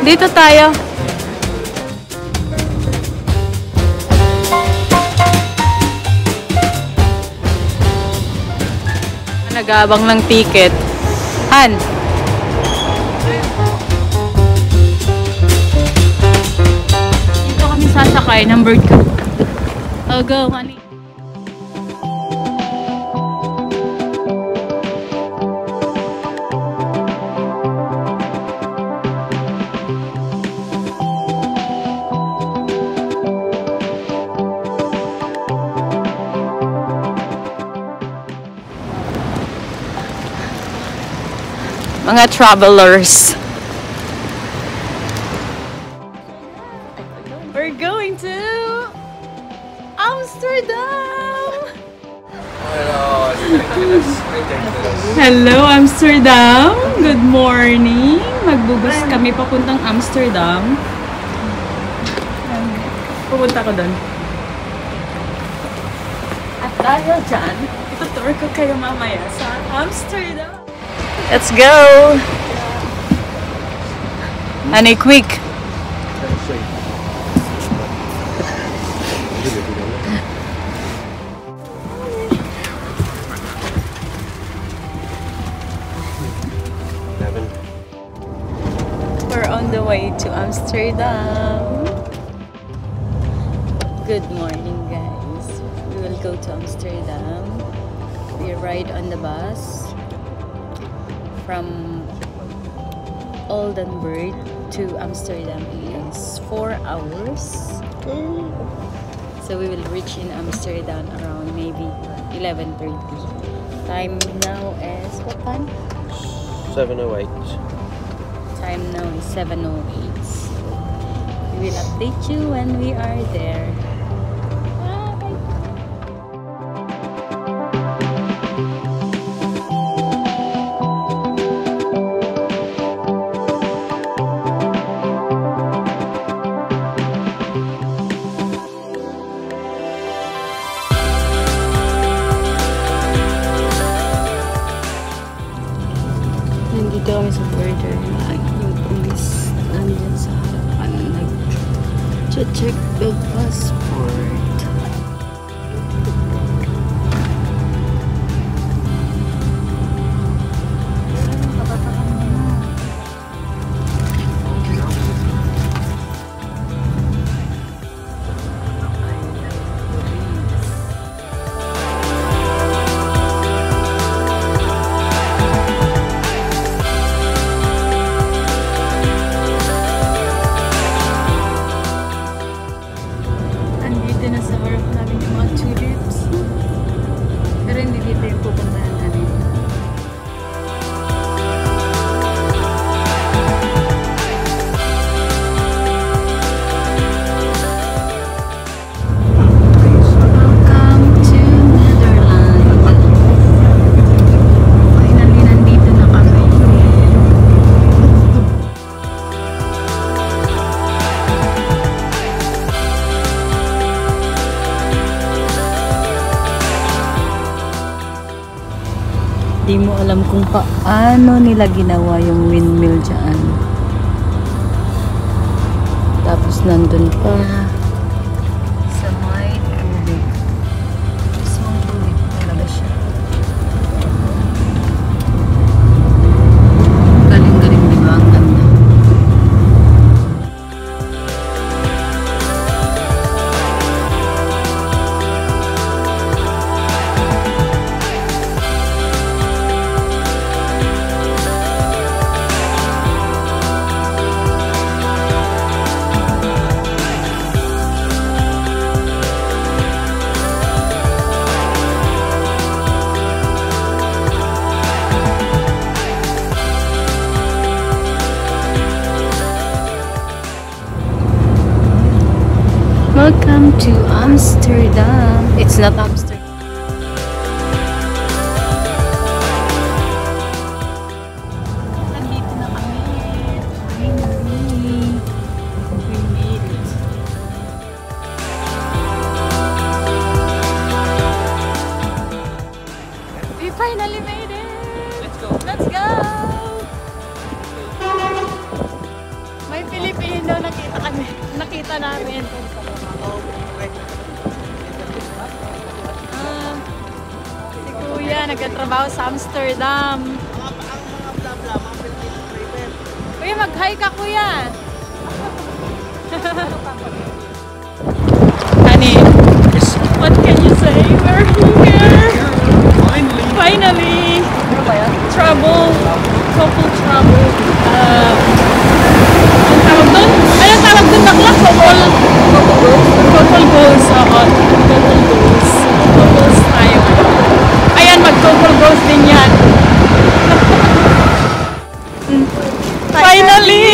Dito tayo. Nag-aabang ng ticket. Han! Dito kami sasakay ng bird ko. Oh, go, honey. Mga travelers. We're going to Amsterdam. Hello, Amsterdam. Good morning. Magbubus kami papuntang Amsterdam. Pupunta ko doon. At dahil dyan, itutour ko kayo mamaya sa Amsterdam. Let's go! Honey, quick! We're on the way to Amsterdam. Good morning, guys. We will go to Amsterdam. We ride on the bus from Oldenburg to Amsterdam is 4 hours. So we will reach in Amsterdam around maybe 11:30. Time now is what time? 7:08. Time now is 7:08. We will update you when we are there. Nandito kami sa border. Yung police nandyan sa harapan. Nag-check the passport. Di mo alam kung paano nila ginawa yung windmill dyan. Tapos nandun pa sa may tubig. Mismong tubig talaga siya. Galing-galing, di ba? Ang ganda. Welcome to Amsterdam. It's not Amsterdam. Nandito na kami. Finally. We made it. We finally made it. Let's go. Let's go. My nagtatrabaho sa Amsterdam. Ang mga bla-bla, mga Filipino driver. Kuya, mag-hi ka, kuya. Honey, what can you say? We're here. Finally. Trouble. Couple trouble. Ang tawag doon? Ano tawag doon, bakla? Couple goals. Oo. Couple goals. Couples tayo. Ayan, mag-couple goals din yan. Finally!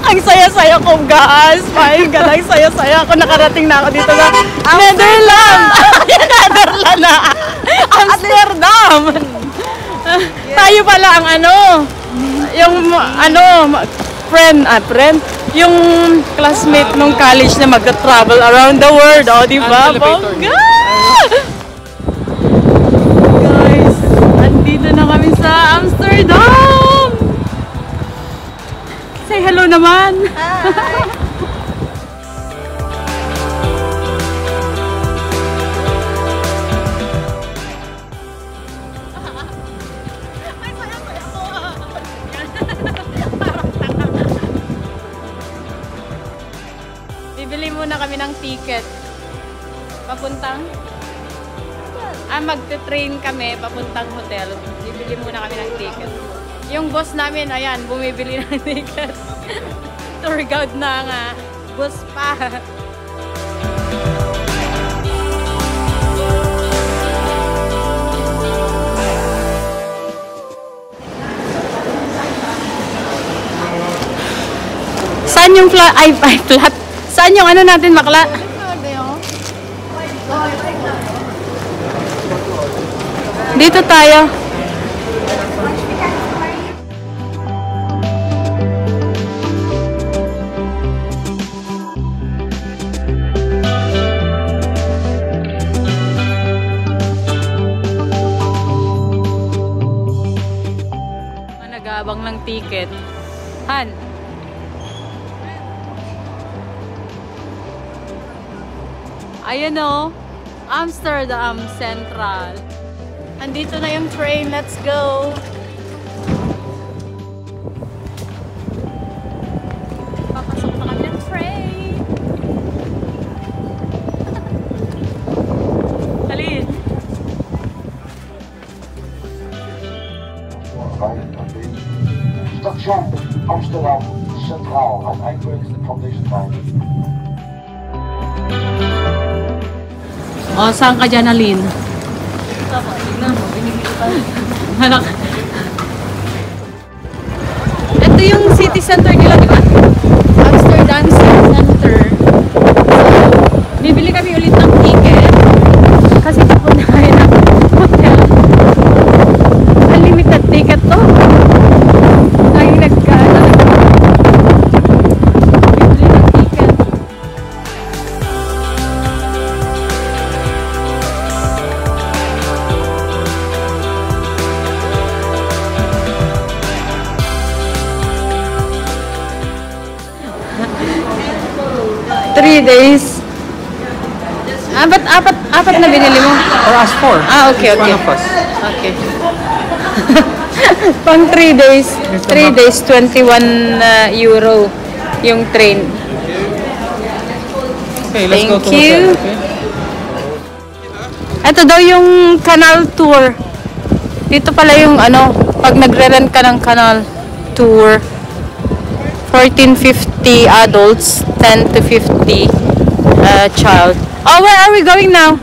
Ang saya-saya ko, guys. My God, ang saya-saya ko. Nakarating na ako dito sa Netherlands. Netherlands na. Amsterdam. Tayo pala ang yung friend, yung classmate nung college na mag-travel around the world. O, di ba? Bongga! Guys, andito na kami sa Amsterdam! Say hello naman! Hi! Bibili muna kami ng ticket. Papuntang? Magte-train kami papuntang hotel. Bibili muna kami ng ticket. Yung boss namin, ayan, bumibili ng ticket. Tour guide na nga. Boss pa. Saan yung flat? Ay, flat. Saan yung ano natin, bakla? Dito tayo. Nag-aabang ng ticket. Han. Ayan o, Amsterdam Central. Andito na yung train, let's go! Papasok na kami ng train! Halin! Station Amsterdam Centraal aan eindpunt van deze trein. O, saan ka dyan, Alin? Tignan mo, binigil pa. Ito yung city center nila, di ba? Amsterdam City Center. So, bibili kami ulit ng ticket. Kasi papunta tayo ng hotel. Unlimited ticket to. Ay, nagkala. Bibili ng ticket. Days. Ba't apat na binili mo? Or us 4. Okay, okay. One of us. Okay. Pang 3 days. 3 days, 21 euro yung train. Okay, let's go to Thank you. hotel, okay? Ito daw yung canal tour. Dito pala yung pag nagre-rent ka ng canal tour. 1450 adults, 10 to 50 child. Oh, where are we going now?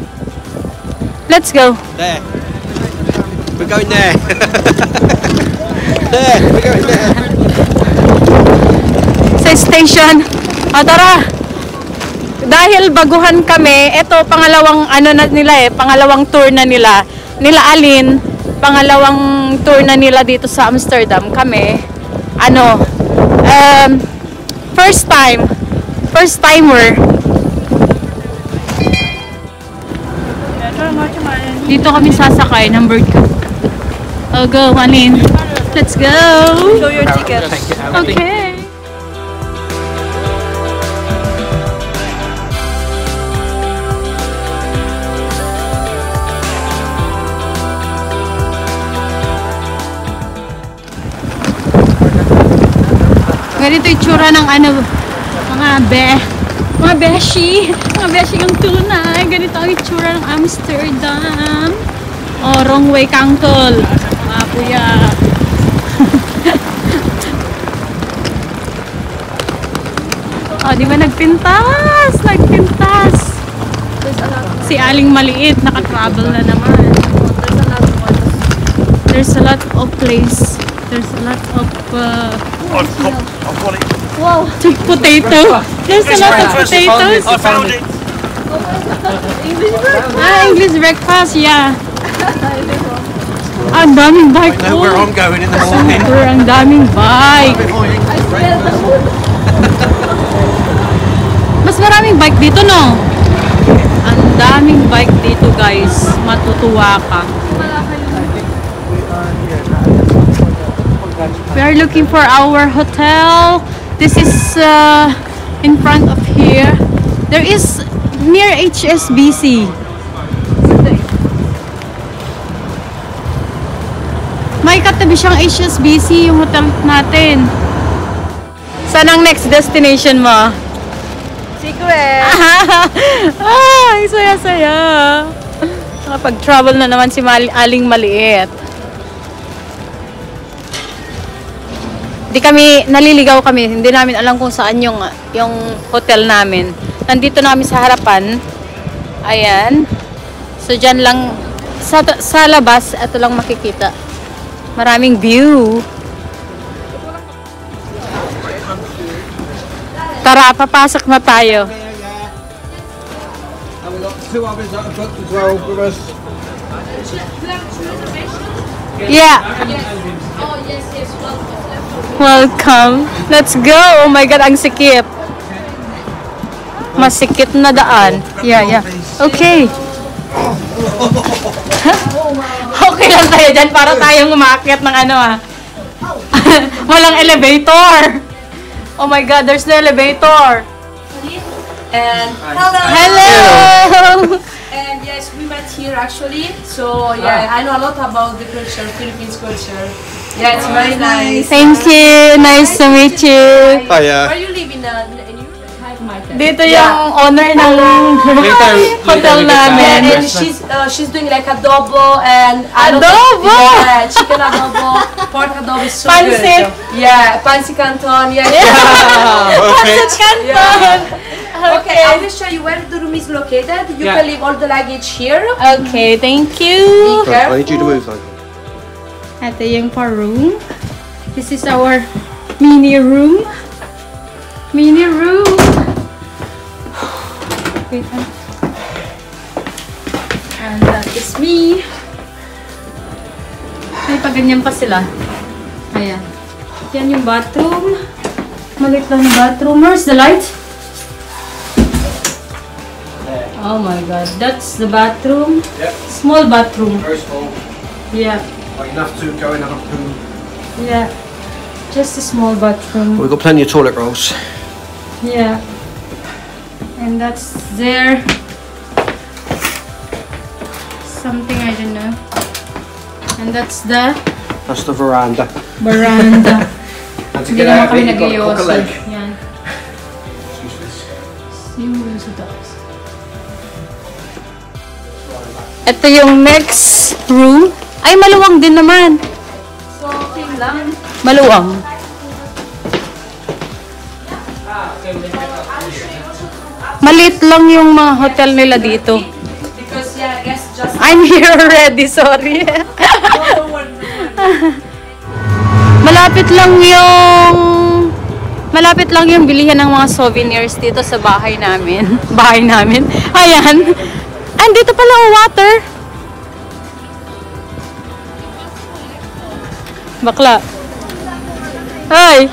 Let's go. There. We're going there. There, we're going there. Sa station. O, tara. Dahil baguhan kami, ito pangalawang pangalawang tour na nila. Nila Alin, pangalawang tour na nila dito sa Amsterdam. Kami, first timer. Dito kami sasakay, number 2. Oh, go, Alin. Let's go. Show your ticket. Okay. Ganito yung tsura ng ano, mga beshi ng tunay. Ganito ang itsura ng Amsterdam. Oh, wrong way, Kangkol. Mga kuya. Oh, di ba nagpintas? Si Aling Maliit, naka-travel na naman. There's a lot of place. There's a lot of wow, potato. There's a lot of potatoes. I found it. English breakfast, yeah. Ang daming bike. I know where I'm going in the morning. Super, ang daming bike. Mas maraming bike dito, no? Ang daming bike dito, guys. Matutuwa ka. We are looking for our hotel. This is in front of here. There is near HSBC. May katabi siyang HSBC yung hotel natin. Saan ang next destination mo? Secret! Ay, saya-saya. Nakapag-travel na naman si Aling Maliit. Naliligaw kami. Hindi namin alam kung saan yung hotel namin. Nandito namin sa harapan. Ayan. So, dyan lang, sa labas, ito lang makikita. Maraming view. Tara, papasok na tayo. And we've got 2 others that have booked as well with us. Yeah. Welcome. Let's go. Oh my God, ang sikip. Masikip na daan. Yeah. Okay. Okay lang tayo dyan para tayong umakyat ng ano ah. Walang elevator. Oh my God, there's no elevator. And hello! Hello! And yes, we met here actually. So yeah, I know a lot about the culture, Philippines culture. Yeah, it's very nice. Thank you. Nice to meet you. Hiya. Where you live in Europe? Hi, Michael. Dito yung owner ng hotel namin. And she's doing like adobo and Adobo? Yeah, chicken adobo, pork adobo is so Pancit. good. Yeah, pancit canton. Yeah. Pancit Canton. Okay, I will show you where the room is located. You can leave all the luggage here. Okay, thank you. I need you to move though. Ito yung room. This is our mini room. Mini room. Wait, and that is me. Ay, paganyan pa sila. Ayan. Yan yung bathroom. Maliit lang yung bathroom. Where's the light? Oh my God. That's the bathroom. Yep. Small bathroom. Very small. Yeah. Like enough to go in and have a poo. Yeah. Just a small bathroom. We've got plenty of toilet rolls. Yeah. And that's there. Something I don't know. And that's the That's the veranda. veranda. And to Hindi get naman out of kami it, you've got to hook a nag-iosod. leg. Yan. Yung sa taas. Ito yung next room. Ay, maluwang din naman. So, okay lang. Maluwang. Maliit lang yung mga hotel nila dito. Because yeah, I guess just I'm here already, sorry. Malapit lang yung bilihan ng mga souvenirs dito sa bahay namin. Bahay namin. Ayan. Andito pala ang water. Bakla. Ay.